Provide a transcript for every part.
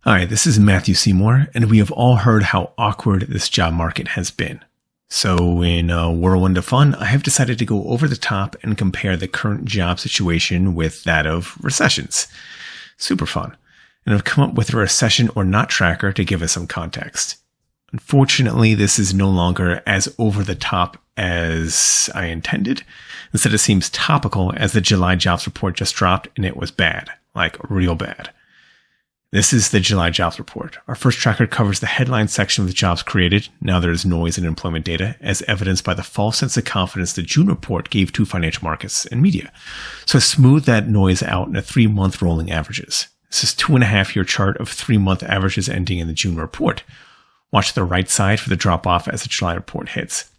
Hi, this is Matthew Seymour, and we have all heard how awkward this job market has been. So in a whirlwind of fun, I have decided to go over the top and compare the current job situation with that of recessions. Super fun. And I've come up with a recession or not tracker to give us some context. Unfortunately, this is no longer as over the top as I intended. Instead, it seems topical as the July jobs report just dropped and it was bad, like real bad. This is the July jobs report. Our first tracker covers the headline section of the jobs created. Now there is noise in employment data, as evidenced by the false sense of confidence the June report gave to financial markets and media. So I smoothed that noise out in a 3-month rolling averages. This is 2.5-year chart of 3-month averages ending in the June report. Watch the right side for the drop off as the July report hits.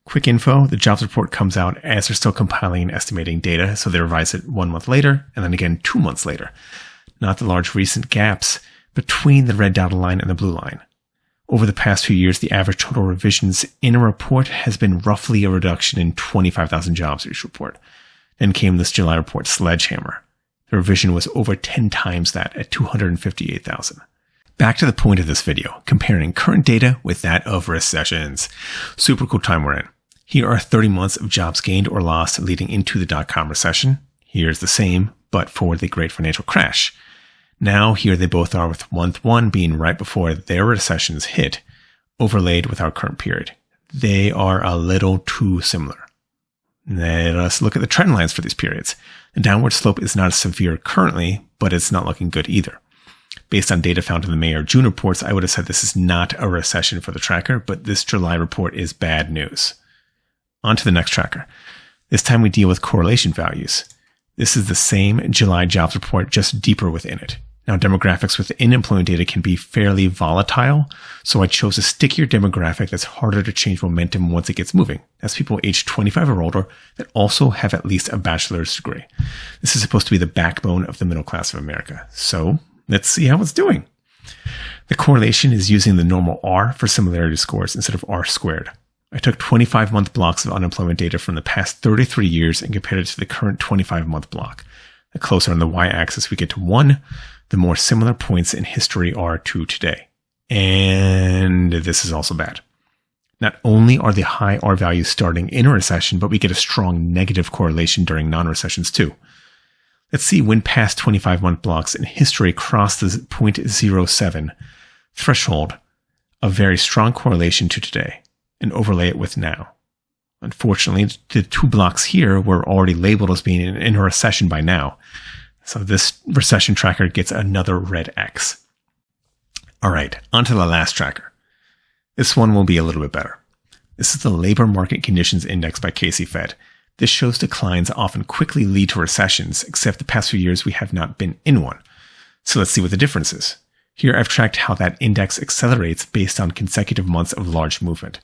Quick info, the jobs report comes out as they're still compiling and estimating data, so they revise it 1 month later and then again 2 months later. Not the large recent gaps between the red dotted line and the blue line. Over the past few years, the average total revisions in a report has been roughly a reduction in 25,000 jobs for each report. Then came this July report sledgehammer. The revision was over 10 times that at 258,000. Back to the point of this video, comparing current data with that of recessions. Super cool time we're in. Here are 30 months of jobs gained or lost leading into the dot-com recession. Here's the same, but for the great financial crash. Now here they both are, with month 1 being right before their recessions hit, overlaid with our current period. They are a little too similar. Let us look at the trend lines for these periods. The downward slope is not as severe currently, but it's not looking good either. Based on data found in the May or June reports, I would have said this is not a recession for the tracker, but this July report is bad news. On to the next tracker. This time we deal with correlation values. This is the same July jobs report, just deeper within it. Now, demographics within employment data can be fairly volatile, so I chose a stickier demographic that's harder to change momentum once it gets moving. That's people aged 25 or older that also have at least a bachelor's degree. This is supposed to be the backbone of the middle class of America. So let's see how it's doing. The correlation is using the normal R for similarity scores instead of R squared. I took 25-month blocks of unemployment data from the past 33 years and compared it to the current 25-month block. The closer on the y-axis we get to 1, the more similar points in history are to today. And this is also bad. Not only are the high R values starting in a recession, but we get a strong negative correlation during non-recessions too. Let's see when past 25-month blocks in history cross the 0.07 threshold, a very strong correlation to today, and overlay it with now. Unfortunately, the 2 blocks here were already labeled as being in a recession by now. So this recession tracker gets another red X. All right, on to the last tracker. This one will be a little bit better. This is the Labor Market Conditions Index by Casey Fed. This shows declines often quickly lead to recessions, except the past few years we have not been in one. So let's see what the difference is. Here I've tracked how that index accelerates based on consecutive months of large movement.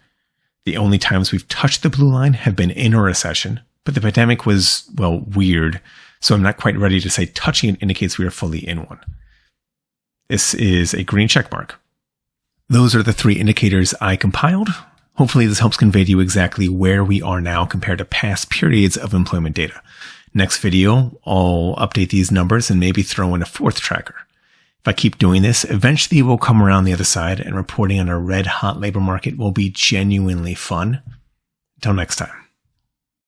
The only times we've touched the blue line have been in a recession, but the pandemic was, well, weird, so I'm not quite ready to say touching it indicates we are fully in one. This is a green check mark. Those are the 3 indicators I compiled. Hopefully this helps convey to you exactly where we are now compared to past periods of employment data. Next video, I'll update these numbers and maybe throw in a 4th tracker. If I keep doing this, eventually we'll come around the other side and reporting on a red hot labor market will be genuinely fun. Until next time.